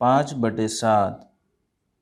5/7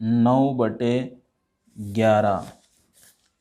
9/11।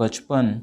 55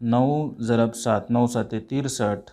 9/7 9 7 63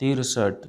63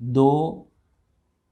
2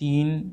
3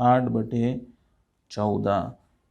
8/14।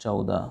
14।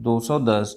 210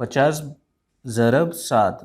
50/7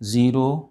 0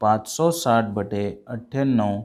560/98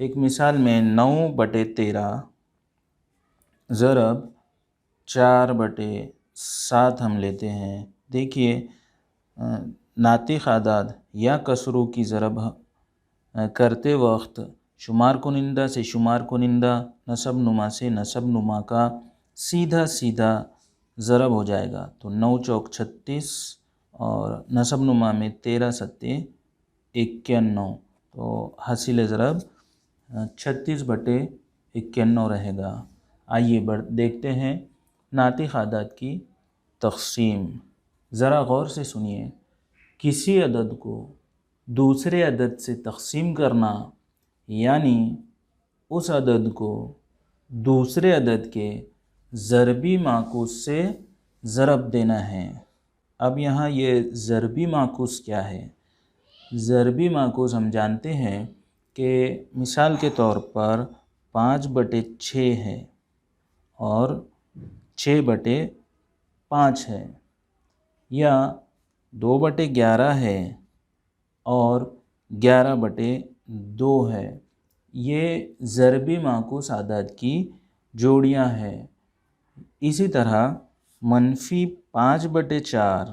ایک مثال میں 9/13 ضرب 4/7 ہم لیتے ہیں۔ دیکھیے ناطق اعداد یا کسروں کی ضرب کرتے وقت شمار کنندہ سے شمار کنندہ، نسب نما سے نسب نما کا سیدھا سیدھا ضرب ہو جائے گا۔ تو 9 چوک 36 اور نسب نما میں 13 ستے 91، تو حاصل ضرب 36/91 رہے گا۔ آئیے دیکھتے ہیں ناطق اعداد کی تقسیم۔ ذرا غور سے سنیے، کسی عدد کو دوسرے عدد سے تقسیم کرنا یعنی اس عدد کو دوسرے عدد کے ضربی معکوس سے ضرب دینا ہے۔ اب یہاں یہ ضربی معکوس کیا ہے؟ ضربی معکوس ہم جانتے ہیں کہ مثال کے طور پر 5/6 ہے اور 6/5 ہے، یا 2/11 ہے اور 11/2 ہے۔ یہ ضربی معکوس اعداد کی جوڑیاں ہیں۔ اسی طرح -5/4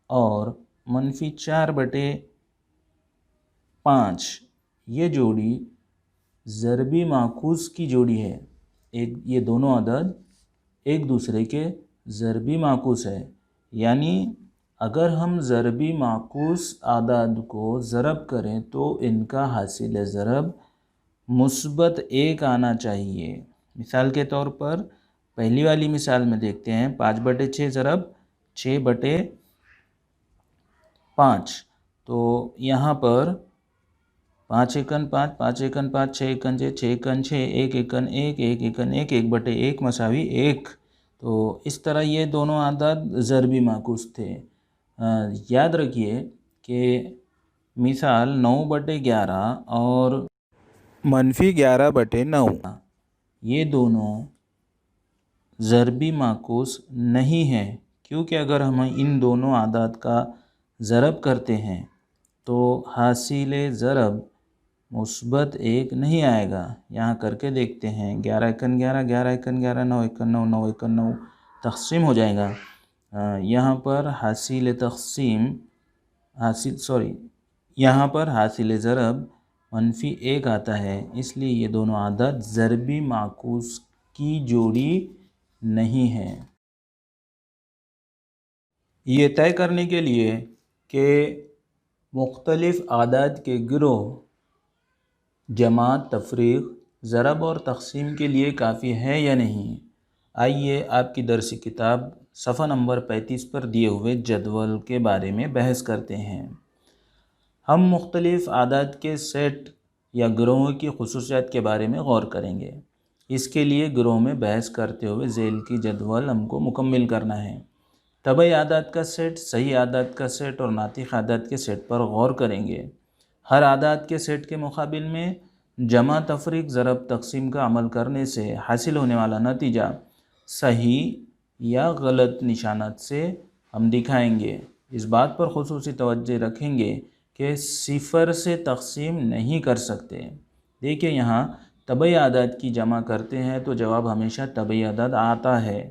اور -4/5 یہ جوڑی ضربی معکوس کی جوڑی ہے۔ یہ دونوں عدد ایک دوسرے کے ضربی معکوس ہے، یعنی اگر ہم ضربی معکوس اعداد کو ضرب کریں تو ان کا حاصل ضرب -1 آنا چاہیے۔ مثال کے طور پر پہلی والی مثال میں دیکھتے ہیں 5/6 ضرب 6/5، تو یہاں پر 5 Aiken 5 5 Aiken 5 6 Aiken 6 6 Aiken 6 1 Aiken 1 1 Aiken 1 1/1 مساوی 1۔ تو اس طرح یہ دونوں اعداد ضربی معکوس تھے۔ یاد رکھیے کہ مثال 9/11 اور -11/9 یہ دونوں ضربی معکوس نہیں ہیں، کیونکہ اگر ہم ان دونوں اعداد کا ضرب کرتے ہیں تو حاصل ضرب -1 نہیں آئے گا۔ یہاں کر کے دیکھتے ہیں 11 ایکن 11 11 ایکن 11 9 ایکن 9 9 ایکن 9 تقسیم ہو جائے گا۔ یہاں پر حاصل ضرب -1 آتا ہے، اس لیے یہ دونوں اعداد ضربی معکوس کی جوڑی نہیں ہے۔ یہ طے کرنے کے لیے کہ مختلف اعداد کے گروہ جمع، تفریق، ضرب اور تقسیم کے لیے کافی ہے یا نہیں، آئیے آپ کی درسی کتاب صفحہ نمبر 35 پر دیے ہوئے جدول کے بارے میں بحث کرتے ہیں۔ ہم مختلف اعداد کے سیٹ یا گروہوں کی خصوصیات کے بارے میں غور کریں گے۔ اس کے لیے گروہ میں بحث کرتے ہوئے ذیل کی جدول ہم کو مکمل کرنا ہے۔ طبعی اعداد کا سیٹ، صحیح اعداد کا سیٹ اور ناطق اعداد کے سیٹ پر غور کریں گے۔ ہر اعداد کے سیٹ کے مقابل میں جمع، تفریق، ضرب، تقسیم کا عمل کرنے سے حاصل ہونے والا نتیجہ صحیح یا غلط نشانات سے ہم دکھائیں گے۔ اس بات پر خصوصی توجہ رکھیں گے کہ 0 سے تقسیم نہیں کر سکتے۔ دیکھیں یہاں طبعی اعداد کی جمع کرتے ہیں تو جواب ہمیشہ طبعی اعداد آتا ہے،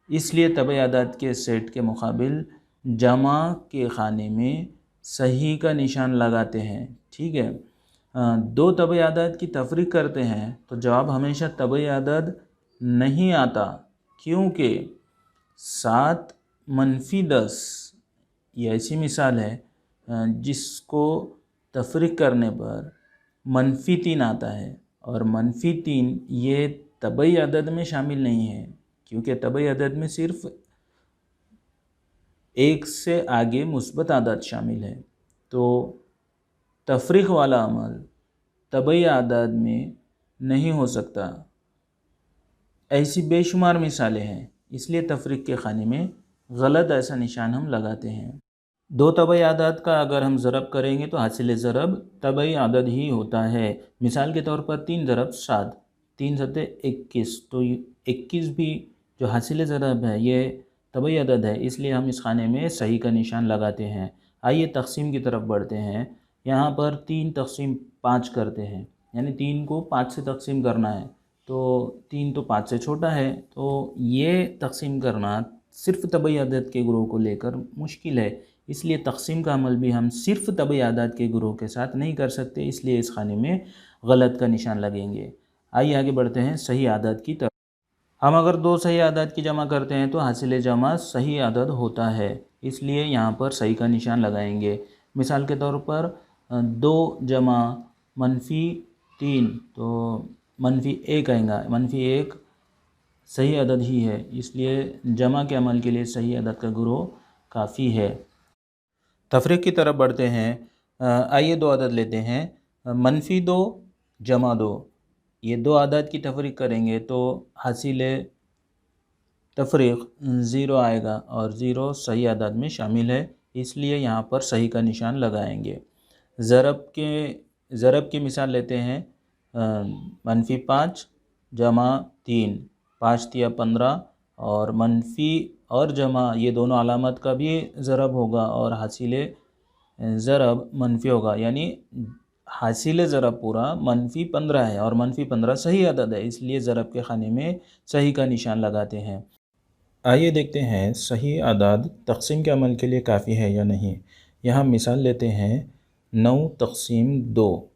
اس لیے طبعی اعداد کے سیٹ کے مقابل جمع کے خانے میں صحیح کا نشان لگاتے ہیں، ٹھیک ہے۔ 2 طبعی اعداد کی تفریق کرتے ہیں تو جواب ہمیشہ طبعی اعداد نہیں آتا، کیونکہ 7 - 10 یہ ایسی مثال ہے جس کو تفریق کرنے پر -3 آتا ہے، اور -3 یہ طبعی عدد میں شامل نہیں ہے، کیونکہ طبعی عدد میں صرف 1 سے آگے مثبت اعداد شامل ہے۔ تو تفریق والا عمل طبعی اعداد میں نہیں ہو سکتا۔ ایسی بے شمار مثالیں ہیں، اس لیے تفریق کے خانے میں غلط ایسا نشان ہم لگاتے ہیں۔ 2 طبعی اعداد کا اگر ہم ضرب کریں گے تو حاصل ضرب طبعی عدد ہی ہوتا ہے۔ مثال کے طور پر 3 ضرب 7 3 ستے 21، تو 21 بھی جو حاصل ضرب ہے یہ طبعی عدد ہے، اس لیے ہم اس خانے میں صحیح کا نشان لگاتے ہیں۔ آئیے تقسیم کی طرف بڑھتے ہیں۔ یہاں پر 3 تقسیم 5 کرتے ہیں یعنی 3 کو 5 سے تقسیم کرنا ہے، تو 3 تو 5 سے چھوٹا ہے، تو یہ تقسیم کرنا صرف طبعی عدد کے گروہ کو لے کر مشکل ہے، اس لیے تقسیم کا عمل بھی ہم صرف طبعی اعداد کے گروہ کے ساتھ نہیں کر سکتے، اس لیے اس خانے میں غلط کا نشان لگیں گے۔ آئیے آگے بڑھتے ہیں صحیح اعداد کی طرف۔ ہم اگر دو صحیح اعداد کی جمع کرتے ہیں تو حاصل جمع صحیح عدد ہوتا ہے، اس لیے یہاں پر صحیح کا نشان لگائیں گے۔ مثال کے طور پر 2 جمع -3 تو -1 آئے گا، -1 صحیح عدد ہی ہے، اس لیے جمع کے عمل کے لیے صحیح عدد کا گروہ کافی ہے۔ تفریق کی طرف بڑھتے ہیں۔ آئیے 2 عدد لیتے ہیں، -2 جمع 2، یہ 2 اعداد کی تفریق کریں گے تو حاصل تفریق 0 آئے گا، اور 0 صحیح اعداد میں شامل ہے، اس لیے یہاں پر صحیح کا نشان لگائیں گے۔ ضرب کی مثال لیتے ہیں، -5 جمع 3، 5 تیا 15، اور منفی اور جمع یہ دونوں علامت کا بھی ضرب ہوگا اور حاصل ضرب منفی ہوگا، یعنی حاصل ضرب پورا -15 ہے اور -15 صحیح عدد ہے، اس لیے ضرب کے خانے میں صحیح کا نشان لگاتے ہیں۔ آئیے دیکھتے ہیں صحیح اعداد تقسیم کے عمل کے لیے کافی ہے یا نہیں۔ یہاں مثال لیتے ہیں 9 تقسیم 2۔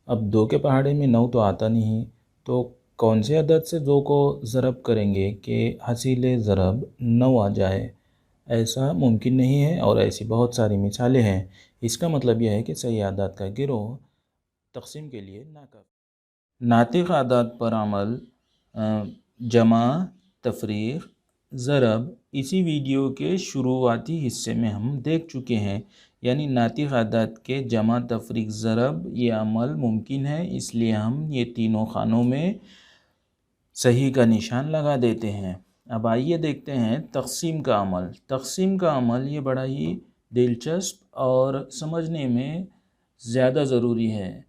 اب 2 کے پہاڑے میں 9 تو آتا نہیں، تو کون سے عدد سے 2 کو ضرب کریں گے کہ حاصل ضرب 9 آ جائے؟ ایسا ممکن نہیں ہے، اور ایسی بہت ساری مثالیں ہیں۔ اس کا مطلب یہ ہے کہ صحیح اعداد کا گروہ تقسیم کے لیے ناکافی۔ ناطق اعداد پر عمل، جمع، تفریق، ضرب، اسی ویڈیو کے شروعاتی حصے میں ہم دیکھ چکے ہیں، یعنی ناطق اعداد کے جمع، تفریق، ضرب یہ عمل ممکن ہے، اس لیے ہم یہ تینوں خانوں میں صحیح کا نشان لگا دیتے ہیں۔ اب آئیے دیکھتے ہیں تقسیم کا عمل۔ تقسیم کا عمل یہ بڑا ہی دلچسپ اور سمجھنے میں زیادہ ضروری ہے۔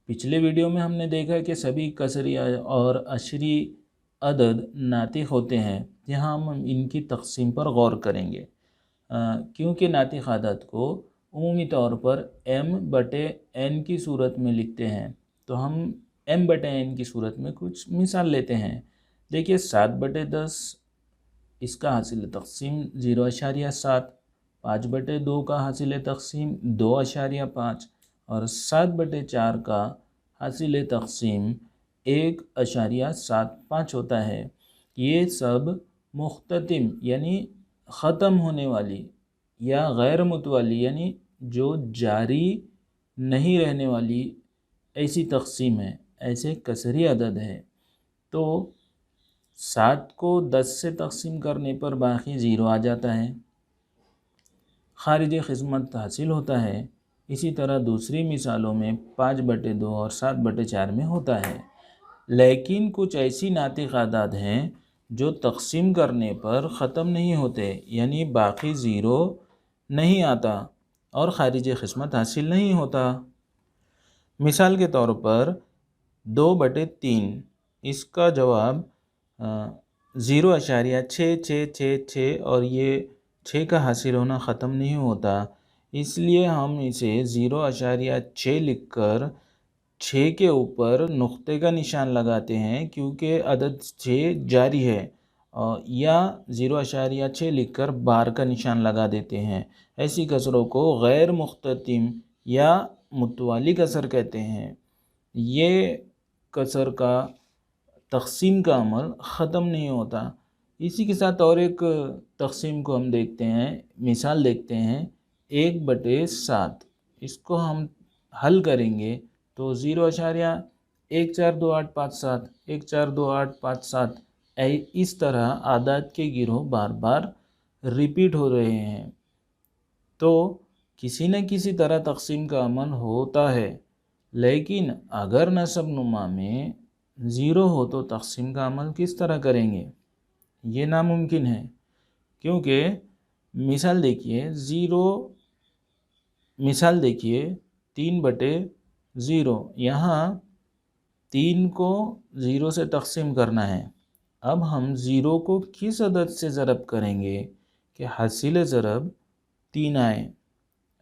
پچھلے ویڈیو میں ہم نے دیکھا کہ سبھی کسری اور عشری عدد ناطق ہوتے ہیں، یہاں ہم ان کی تقسیم پر غور کریں گے، کیونکہ ناطق عدد کو عمومی طور پر m/n کی صورت میں لکھتے ہیں، تو ہم m/n کی صورت میں کچھ مثال لیتے ہیں۔ دیکھیے 7/10 اس کا حاصل تقسیم 0.7، 5/2 کا حاصل تقسیم 2.5، اور 7/4 کا حاصل تقسیم 1.75 ہوتا ہے۔ یہ سب مختتم یعنی ختم ہونے والی یا غیر متوالی یعنی جو جاری نہیں رہنے والی ایسی تقسیم ہے، ایسے کسری عدد ہے۔ تو 7 کو 10 سے تقسیم کرنے پر باقی 0 آ جاتا ہے، خارج قسمت حاصل ہوتا ہے۔ اسی طرح دوسری مثالوں میں 5/2 اور 7/4 میں ہوتا ہے۔ لیکن کچھ ایسی ناطق اعداد ہیں جو تقسیم کرنے پر ختم نہیں ہوتے، یعنی باقی 0 نہیں آتا اور خارج قسمت حاصل نہیں ہوتا۔ مثال کے طور پر 2/3، اس کا جواب 0.6666 اور یہ 6 کا حاصل ہونا ختم نہیں ہوتا، اس لیے ہم اسے 0.6 لکھ کر 6 کے اوپر نقطے کا نشان لگاتے ہیں، کیونکہ عدد 6 جاری ہے، یا 0.6 لکھ کر بار کا نشان لگا دیتے ہیں۔ ایسی کسروں کو غیر مختتم یا متوالی کسر کہتے ہیں۔ یہ کسر کا تقسیم کا عمل ختم نہیں ہوتا۔ اسی کے ساتھ اور ایک تقسیم کو ہم دیکھتے ہیں، مثال دیکھتے ہیں 1/7۔ اس کو ہم حل کریں گے تو 0.142857 142857 اس طرح اعداد کے گروہ بار بار ریپیٹ ہو رہے ہیں، تو کسی نہ کسی طرح تقسیم کا عمل ہوتا ہے۔ لیکن اگر نسب نما میں 0 ہو تو تقسیم کا عمل کس طرح کریں گے؟ یہ ناممکن ہے، کیونکہ مثال دیکھیے 3/0، یہاں 3 کو 0 سے تقسیم کرنا ہے۔ اب ہم 0 کو کس عدد سے ضرب کریں گے کہ حاصل ضرب 3 آئے؟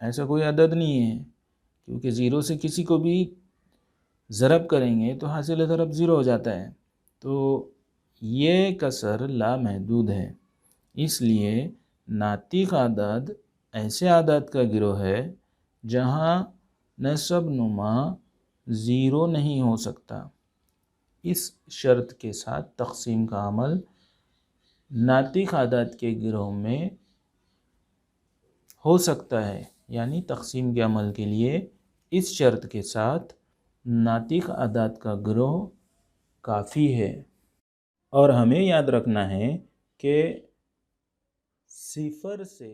ایسا کوئی عدد نہیں ہے، کیونکہ 0 سے کسی کو بھی ضرب کریں گے تو حاصل ضرب 0 ہو جاتا ہے۔ تو یہ کسر لامحدود ہے، اس لیے ناطق اعداد ایسے اعداد کا گروہ ہے جہاں نسب نما 0 نہیں ہو سکتا۔ اس شرط کے ساتھ تقسیم کا عمل ناطق اعداد کے گروہ میں ہو سکتا ہے، یعنی تقسیم کے عمل کے لیے اس شرط کے ساتھ ناطق اعداد کا گروہ کافی ہے۔ اور ہمیں یاد رکھنا ہے کہ 0 سے